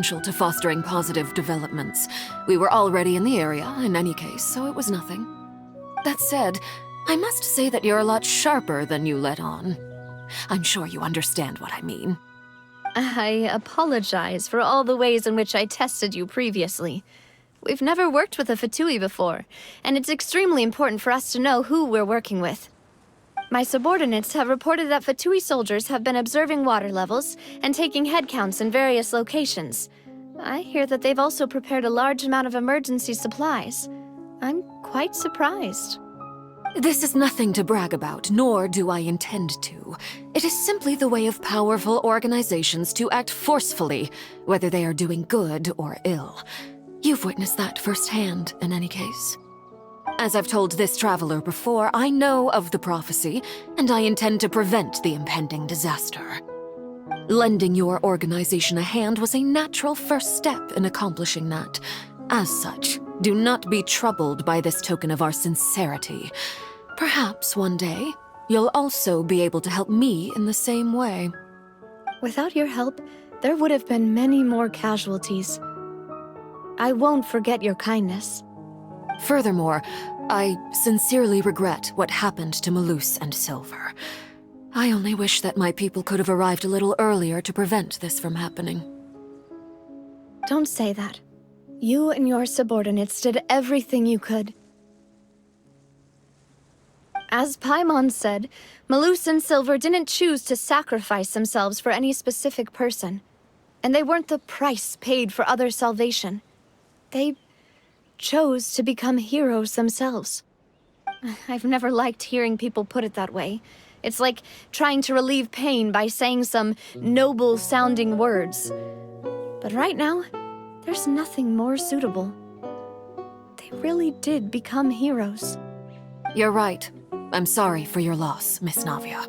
To fostering positive developments. We were already in the area, in any case, so it was nothing. That said, I must say that you're a lot sharper than you let on. I'm sure you understand what I mean. I apologize for all the ways in which I tested you previously. We've never worked with a Fatui before, and it's extremely important for us to know who we're working with. My subordinates have reported that Fatui soldiers have been observing water levels and taking head counts in various locations. I hear that they've also prepared a large amount of emergency supplies. I'm quite surprised. This is nothing to brag about, nor do I intend to. It is simply the way of powerful organizations to act forcefully, whether they are doing good or ill. You've witnessed that firsthand, in any case. As I've told this traveler before, I know of the prophecy, and I intend to prevent the impending disaster. Lending your organization a hand was a natural first step in accomplishing that. As such, do not be troubled by this token of our sincerity. Perhaps one day, you'll also be able to help me in the same way. Without your help, there would have been many more casualties. I won't forget your kindness. Furthermore, I sincerely regret what happened to Malus and Silver. I only wish that my people could have arrived a little earlier to prevent this from happening. Don't say that. You and your subordinates did everything you could. As Paimon said, Malus and Silver didn't choose to sacrifice themselves for any specific person. And they weren't the price paid for other salvation. They chose to become heroes themselves. I've never liked hearing people put it that way. It's like trying to relieve pain by saying some noble-sounding words. But right now, there's nothing more suitable. They really did become heroes. You're right. I'm sorry for your loss, Miss Navia.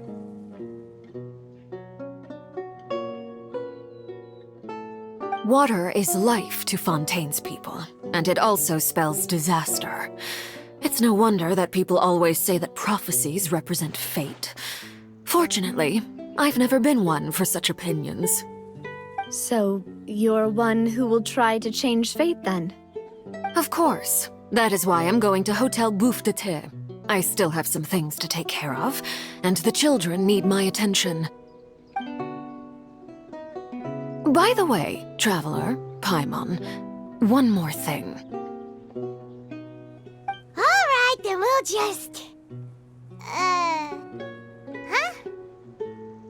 Water is life to Fontaine's people, and it also spells disaster. It's no wonder that people always say that prophecies represent fate. Fortunately, I've never been one for such opinions. So, you're one who will try to change fate, then? Of course. That is why I'm going to Hotel Bouffe de Thé. I still have some things to take care of, and the children need my attention. By the way, Traveler, Paimon, one more thing. Alright, then we'll just... Huh?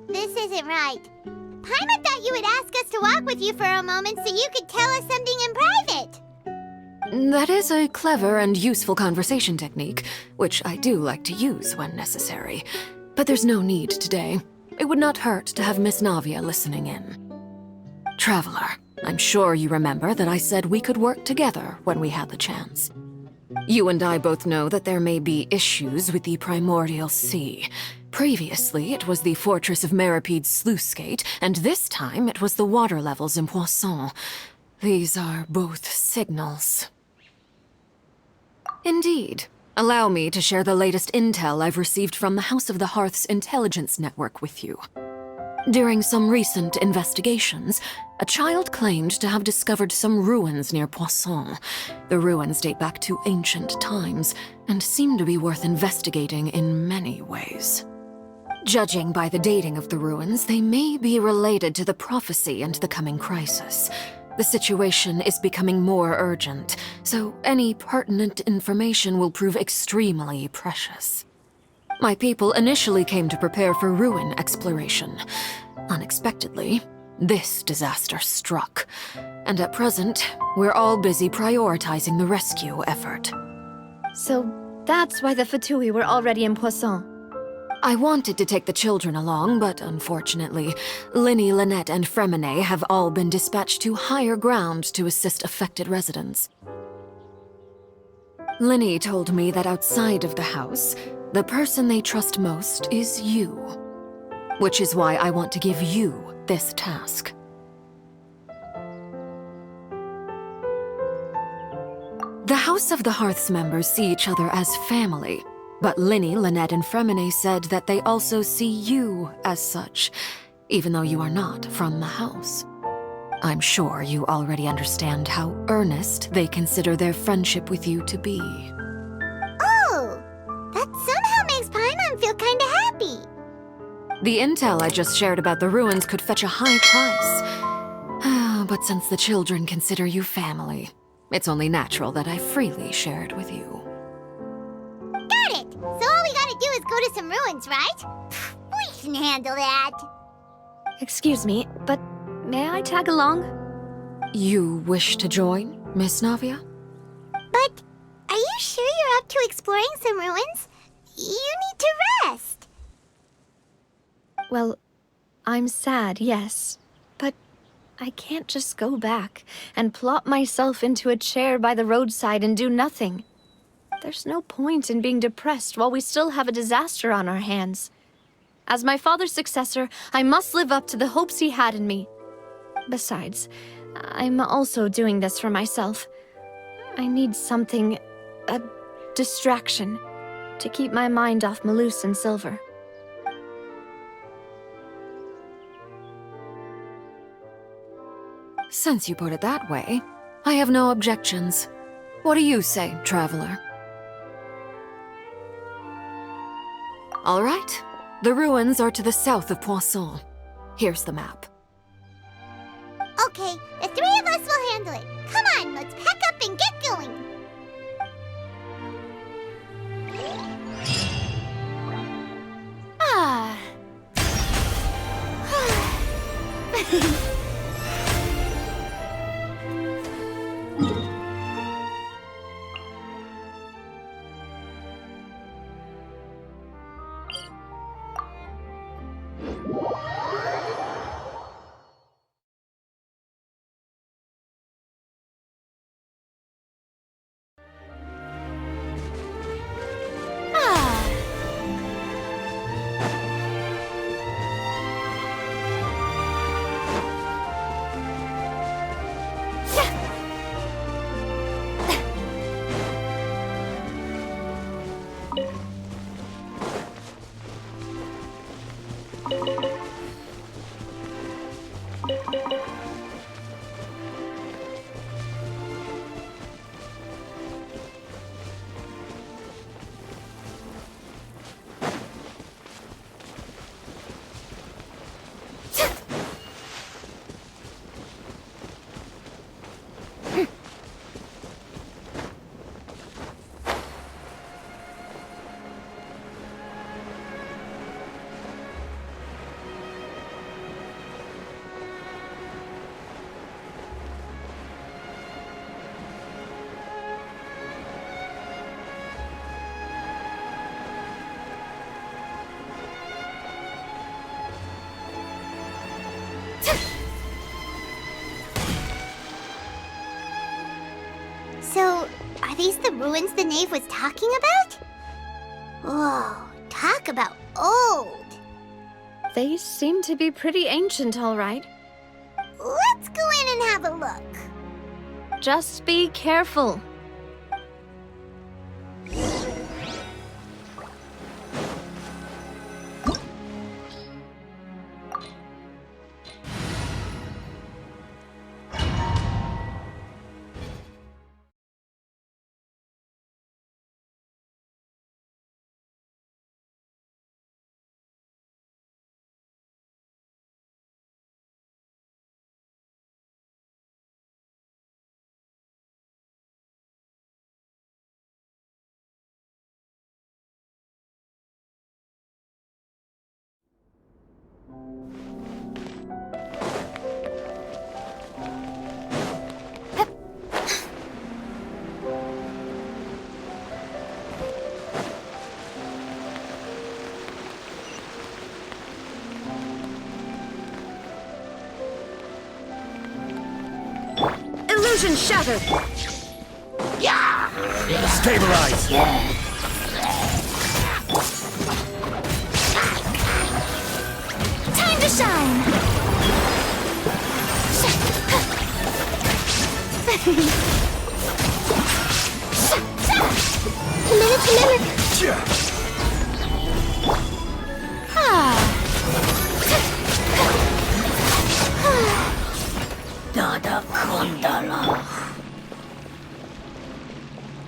This isn't right. Paimon thought you would ask us to walk with you for a moment so you could tell us something in private. That is a clever and useful conversation technique, which I do like to use when necessary. But there's no need today. It would not hurt to have Miss Navia listening in. Traveler, I'm sure you remember that I said we could work together when we had the chance. You and I both know that there may be issues with the Primordial Sea. Previously, it was the fortress of Meripede's sluice gate, and this time it was the water levels in Poisson. These are both signals. Indeed. Allow me to share the latest intel I've received from the House of the Hearth's intelligence network with you. During some recent investigations, a child claimed to have discovered some ruins near Poisson. The ruins date back to ancient times, and seem to be worth investigating in many ways. Judging by the dating of the ruins, they may be related to the prophecy and the coming crisis. The situation is becoming more urgent, so any pertinent information will prove extremely precious. My people initially came to prepare for ruin exploration. Unexpectedly, this disaster struck, and at present, we're all busy prioritizing the rescue effort. So, that's why the Fatui were already in Poisson. I wanted to take the children along, but unfortunately, Linny, Lynette, and Fremine have all been dispatched to higher ground to assist affected residents. Linny told me that outside of the house, the person they trust most is you. Which is why I want to give you this task. The House of the Hearth's members see each other as family, but Linny, Lynette, and Fremine said that they also see you as such, even though you are not from the house. I'm sure you already understand how earnest they consider their friendship with you to be. Oh, that somehow makes Paimon feel kinda happy. The intel I just shared about the ruins could fetch a high price. But since the children consider you family, it's only natural that I freely share it with you. Got it! So all we gotta do is go to some ruins, right? We can handle that. Excuse me, but may I tag along? You wish to join, Miss Navia? But are you sure you're up to exploring some ruins? You need to rest. Well, I'm sad, yes. But I can't just go back and plop myself into a chair by the roadside and do nothing. There's no point in being depressed while we still have a disaster on our hands. As my father's successor, I must live up to the hopes he had in me. Besides, I'm also doing this for myself. I need something, a distraction, to keep my mind off Malus and Silver. Since you put it that way, I have no objections. What do you say, traveler? All right. The ruins are to the south of Poisson. Here's the map. Okay, the three of us will handle it. Come on, let's pack up and get going. Ah. So, are these the ruins the knave was talking about? Whoa, talk about old. They seem to be pretty ancient, all right. Let's go in and have a look. Just be careful. Illusion shattered! Stabilize! Time to shine!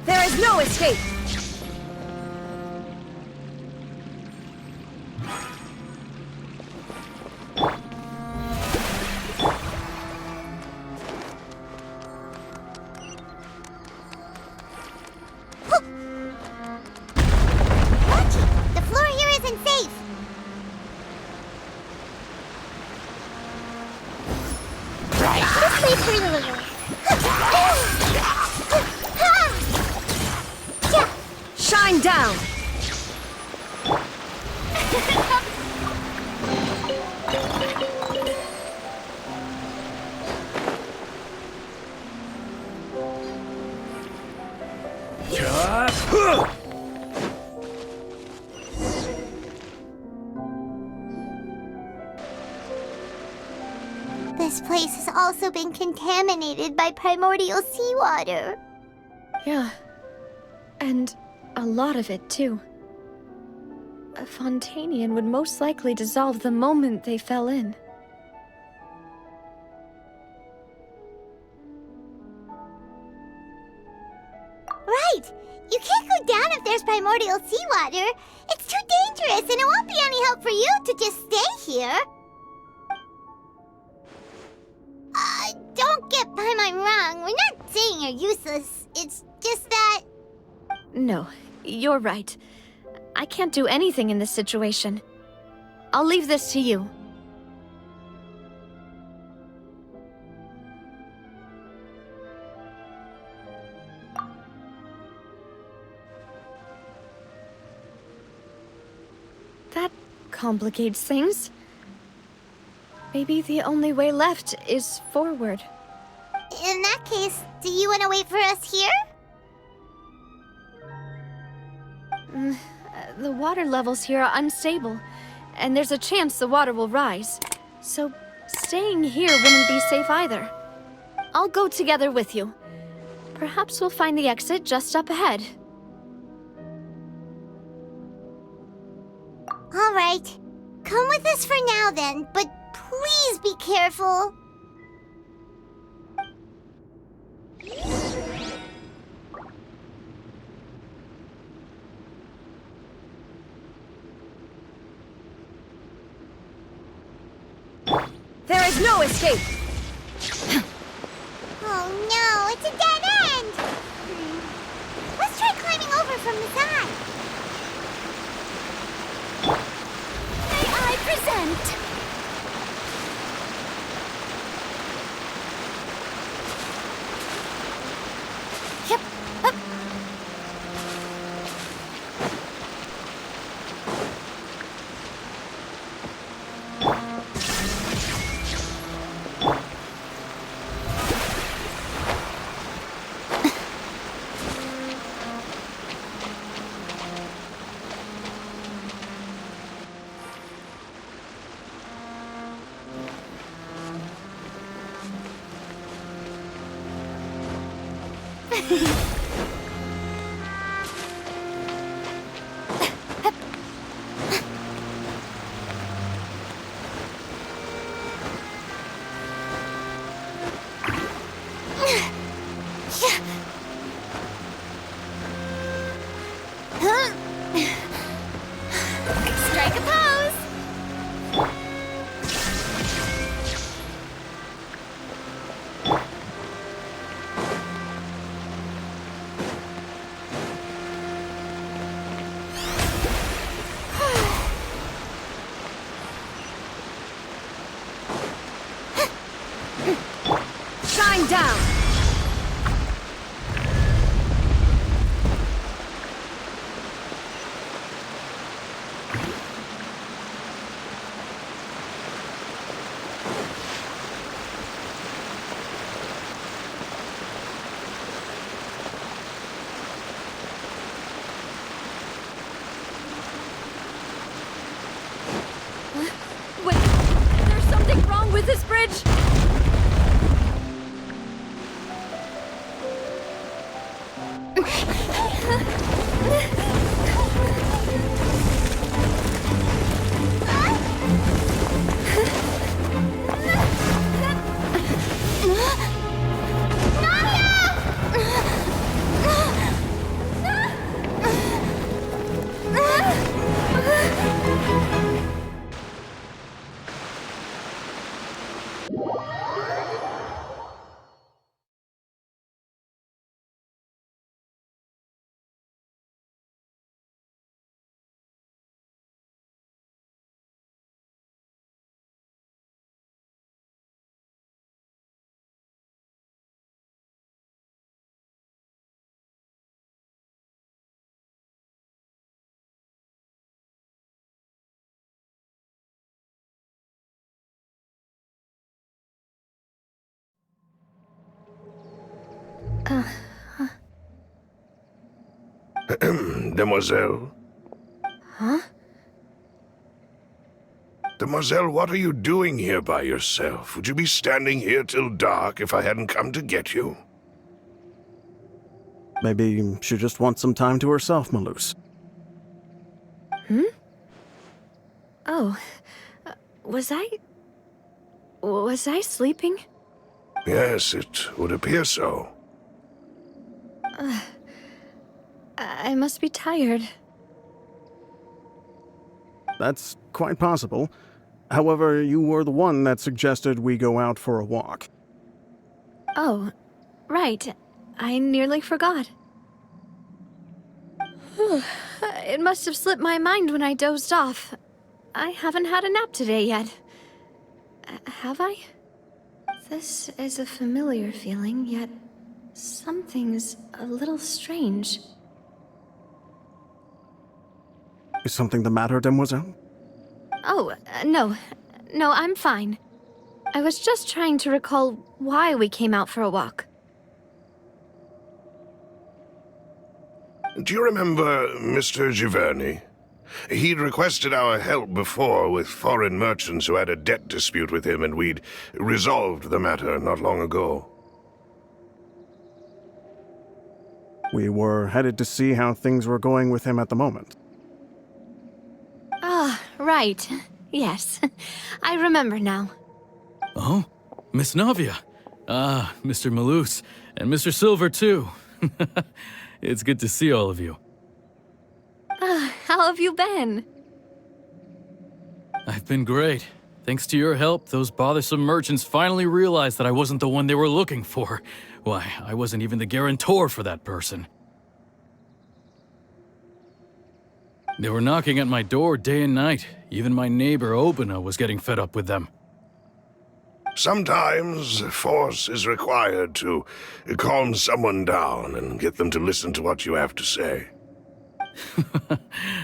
There is no escape! The floor here isn't safe. This leads through the little. Shine down! This place has also been contaminated by primordial seawater. Yeah. And a lot of it, too. A Fontanian would most likely dissolve the moment they fell in. Right! You can't go down if there's primordial seawater. It's too dangerous, and it won't be any help for you to just stay here. Don't get Paimon wrong. We're not saying you're useless. It's just that... No, you're right. I can't do anything in this situation. I'll leave this to you. That complicates things. Maybe the only way left is forward. In that case, do you want to wait for us here? The water levels here are unstable, and there's a chance the water will rise. So staying here wouldn't be safe either. I'll go together with you. Perhaps we'll find the exit just up ahead. All right. Come with us for now then, but please be careful. There is no escape! Oh no, it's a dead end! Let's try climbing over from the side. May I present? Yep. Up. Strike a pose! Shine down! Wait, is there something wrong with this bridge? Demoiselle? Huh? Demoiselle, what are you doing here by yourself? Would you be standing here till dark if I hadn't come to get you? Maybe she just wants some time to herself, Malus. Oh, was I sleeping? Yes, it would appear so. I must be tired. That's quite possible. However, you were the one that suggested we go out for a walk. Oh, right. I nearly forgot. It must have slipped my mind when I dozed off. I haven't had a nap today yet. Have I? This is a familiar feeling, yet something's a little strange. Is something the matter, Demoiselle? Oh, no. No, I'm fine. I was just trying to recall why we came out for a walk. Do you remember Mr. Giverny? He'd requested our help before with foreign merchants who had a debt dispute with him, and we'd resolved the matter not long ago. We were headed to see how things were going with him at the moment. Ah, right. Yes. I remember now. Oh, Miss Navia. Ah, Mr. Malus, and Mr. Silver, too. It's good to see all of you. How have you been? I've been great. Thanks to your help, those bothersome merchants finally realized that I wasn't the one they were looking for. Why, I wasn't even the guarantor for that person. They were knocking at my door day and night. Even my neighbor, Obina, was getting fed up with them. Sometimes force is required to calm someone down and get them to listen to what you have to say.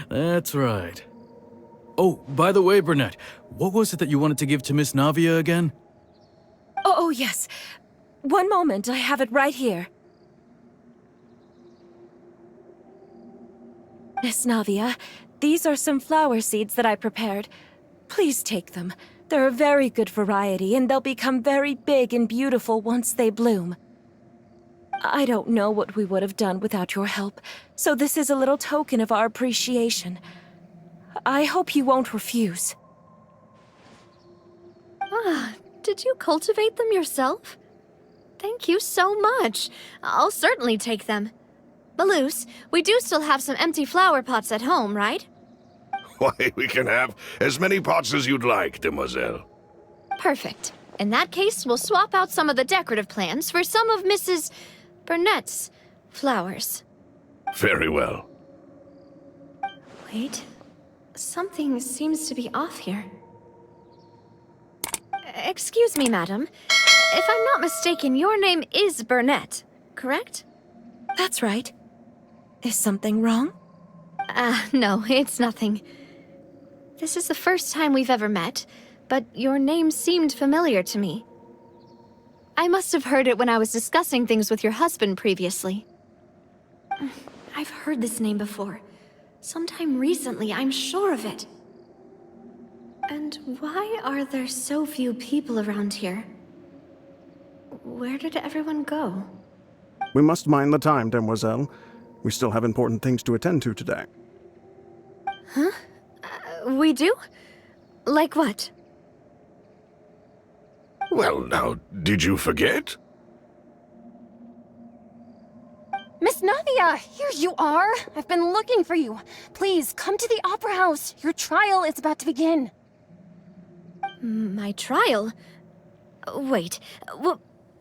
That's right. Oh, by the way, Burnett, what was it that you wanted to give to Miss Navia again? Oh, yes. One moment, I have it right here. Miss Navia, these are some flower seeds that I prepared. Please take them. They're a very good variety, and they'll become very big and beautiful once they bloom. I don't know what we would have done without your help, so this is a little token of our appreciation. I hope you won't refuse. Ah, did you cultivate them yourself? Thank you so much. I'll certainly take them. Malus, we do still have some empty flower pots at home, right? Why, we can have as many pots as you'd like, Demoiselle. Perfect. In that case, we'll swap out some of the decorative plants for some of Mrs. Burnett's flowers. Very well. Wait. Something seems to be off here. Excuse me, madam. If I'm not mistaken, your name is Burnett, correct? That's right. Is something wrong? No, it's nothing. This is the first time we've ever met, but your name seemed familiar to me. I must have heard it when I was discussing things with your husband previously. I've heard this name before. Sometime recently, I'm sure of it. And why are there so few people around here? Where did everyone go? We must mind the time, Demoiselle. We still have important things to attend to today. We do? Like what? Well, now, did you forget? Miss Navia, here you are. I've been looking for you. Please, come to the Opera House. Your trial is about to begin. My trial? Wait,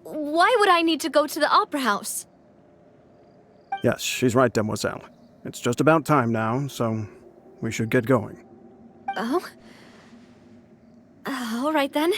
why would I need to go to the Opera House? Yes, she's right, Demoiselle. It's just about time now, so we should get going. Oh? All right then.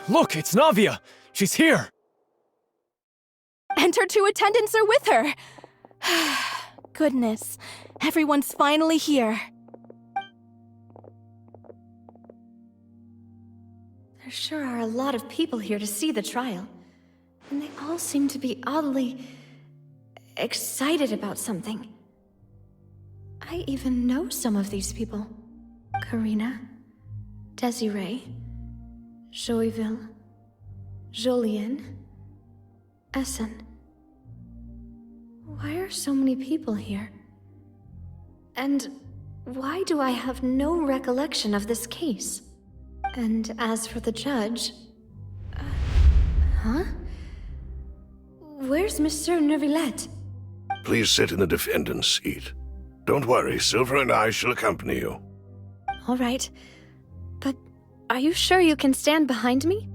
Look, it's Navia! She's here! And her two attendants are with her! Goodness, everyone's finally here. There sure are a lot of people here to see the trial. And they all seem to be oddly excited about something. I even know some of these people. Karina, Desiree, Joyville, Jolien, Essen. Why are so many people here? And why do I have no recollection of this case? And as for the judge... huh? Where's Monsieur Neuvillette? Please sit in the defendant's seat. Don't worry, Silver and I shall accompany you. All right. But are you sure you can stand behind me?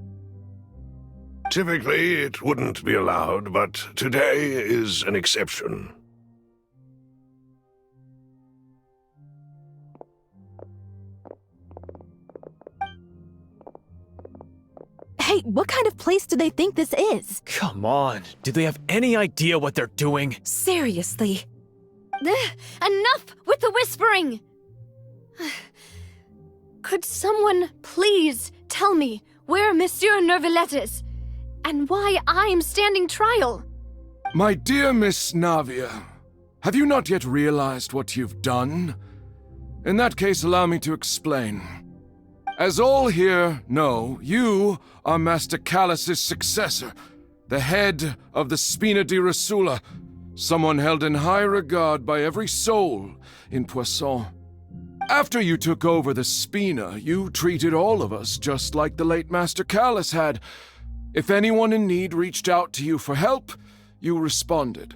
Typically, it wouldn't be allowed, but today is an exception. Hey, what kind of place do they think this is? Come on, do they have any idea what they're doing? Seriously. Enough with the whispering! Could someone please tell me where Monsieur Neuvillette is? And why I'm standing trial? My dear Miss Navia, have you not yet realized what you've done? In that case, allow me to explain. As all here know, you are Master Callus's successor, the head of the Spina di Rosula, someone held in high regard by every soul in Poisson. After you took over the Spina, you treated all of us just like the late Master Callus had. If anyone in need reached out to you for help, you responded.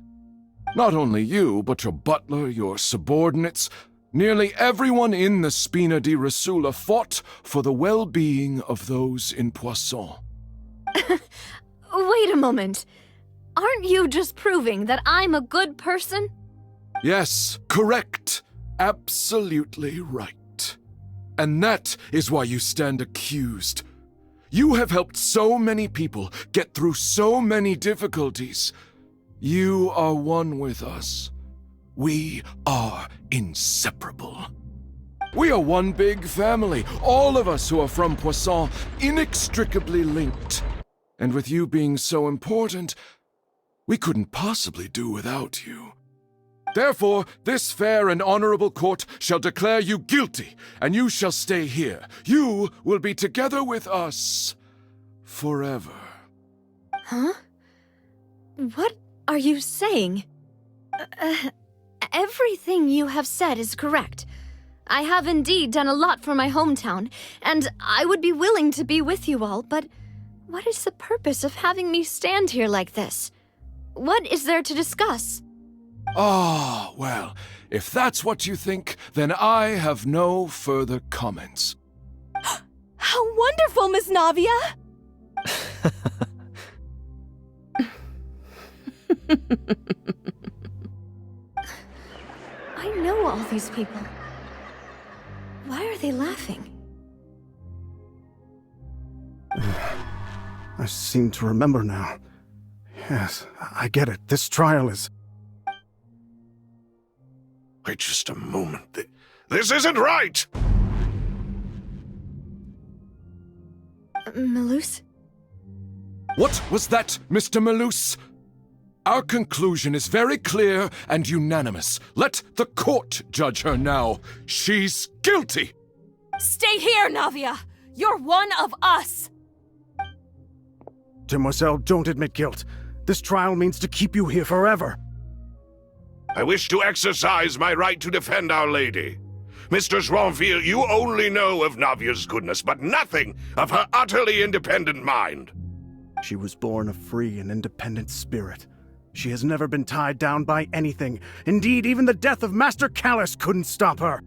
Not only you, but your butler, your subordinates, nearly everyone in the Spina di Rosula fought for the well-being of those in Poisson. Wait a moment. Aren't you just proving that I'm a good person? Yes, correct. Absolutely right. And that is why you stand accused. You have helped so many people get through so many difficulties. You are one with us. We are inseparable. We are one big family, all of us who are from Poisson, inextricably linked. And with you being so important, we couldn't possibly do without you. Therefore, this fair and honorable court shall declare you guilty, and you shall stay here. You will be together with us forever. Huh? What are you saying? Everything you have said is correct. I have indeed done a lot for my hometown, and I would be willing to be with you all, but what is the purpose of having me stand here like this? What is there to discuss? Ah, well, if that's what you think, then I have no further comments. How wonderful, Miss Navia! I know all these people. Why are they laughing? I seem to remember now. Yes, I get it. This trial is... Wait just a moment. This isn't right! Melus? What was that, Mr. Melus? Our conclusion is very clear and unanimous. Let the court judge her now. She's guilty! Stay here, Navia! You're one of us! Demoiselle, don't admit guilt. This trial means to keep you here forever. I wish to exercise my right to defend Our Lady. Mr. Joinville, you only know of Navia's goodness, but nothing of her utterly independent mind. She was born a free and independent spirit. She has never been tied down by anything. Indeed, even the death of Master Callus couldn't stop her.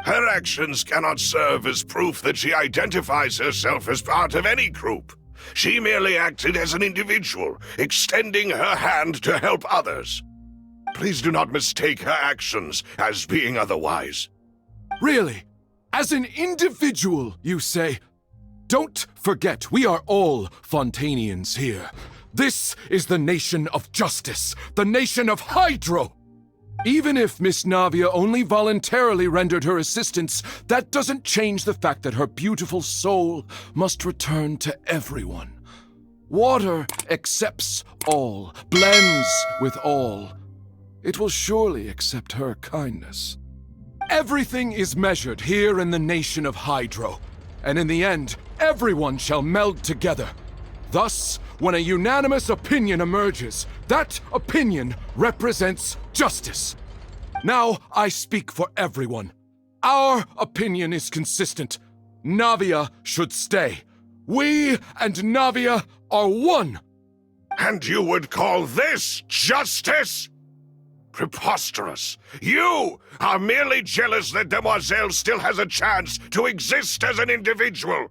Her actions cannot serve as proof that she identifies herself as part of any group. She merely acted as an individual, extending her hand to help others. Please do not mistake her actions as being otherwise. Really? As an individual, you say? Don't forget, we are all Fontanians here. This is the nation of justice, the nation of Hydro! Even if Miss Navia only voluntarily rendered her assistance, that doesn't change the fact that her beautiful soul must return to everyone. Water accepts all, blends with all. It will surely accept her kindness. Everything is measured here in the nation of Hydro, and in the end, everyone shall meld together. Thus, when a unanimous opinion emerges, that opinion represents justice. Now I speak for everyone. Our opinion is consistent. Navia should stay. We and Navia are one. And you would call this justice? Preposterous. You are merely jealous that Demoiselle still has a chance to exist as an individual.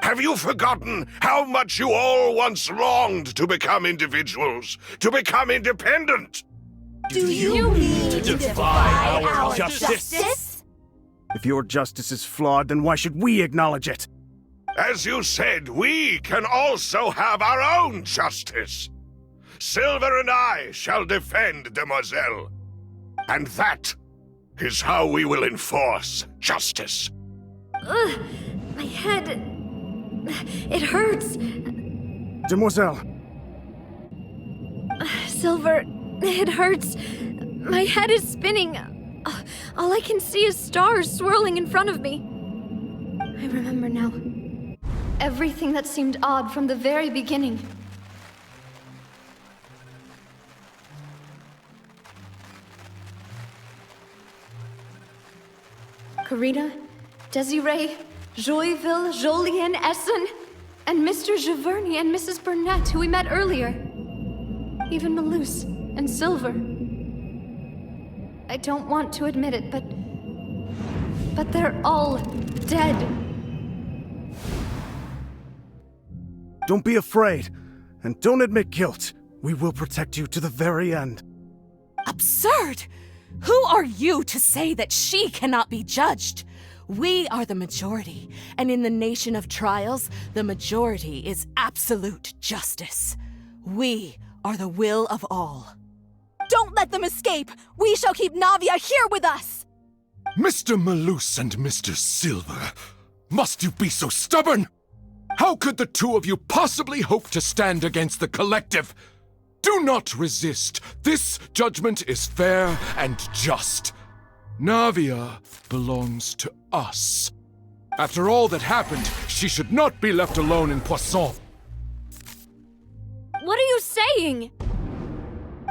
Have you forgotten how much you all once longed to become individuals, to become independent? Do you mean to defy our justice? If your justice is flawed, then why should we acknowledge it? As you said, we can also have our own justice. Silver and I shall defend Demoiselle. And that is how we will enforce justice. Ugh, my head... It hurts. Demoiselle! Silver, it hurts. My head is spinning. All I can see is stars swirling in front of me. I remember now. Everything that seemed odd from the very beginning. Karina, Desiree, Joyville, Jolien, Essen, and Mr. Giverny and Mrs. Burnett, who we met earlier. Even Malus and Silver. I don't want to admit it, but they're all dead. Don't be afraid, and don't admit guilt. We will protect you to the very end. Absurd! Who are you to say that she cannot be judged? We are the majority, and in the nation of trials, the majority is absolute justice. We are the will of all. Don't let them escape! We shall keep Navia here with us! Mr. Malus and Mr. Silver, must you be so stubborn? How could the two of you possibly hope to stand against the collective? Do not resist. This judgment is fair and just. Navia belongs to us. After all that happened, she should not be left alone in Poisson. What are you saying?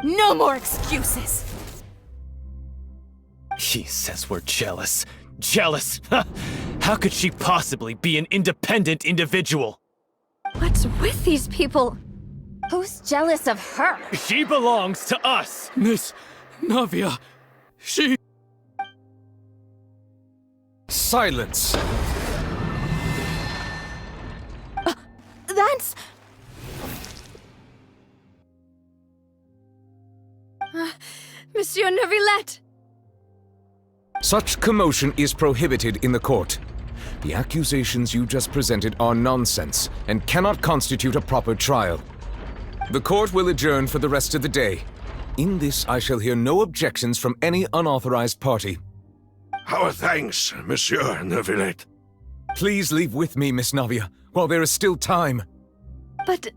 No more excuses! She says we're jealous. Jealous? How could she possibly be an independent individual? What's with these people? Who's jealous of her? She belongs to us! Miss Navia, she... Silence! That's... Monsieur Neuvillette! Such commotion is prohibited in the court. The accusations you just presented are nonsense and cannot constitute a proper trial. The court will adjourn for the rest of the day. In this, I shall hear no objections from any unauthorized party. Our thanks, Monsieur Neuvillette. Please leave with me, Miss Navia, while there is still time. But...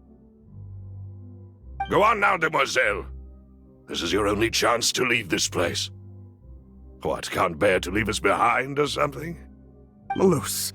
Go on now, Demoiselle. This is your only chance to leave this place. What, can't bear to leave us behind or something? Malus.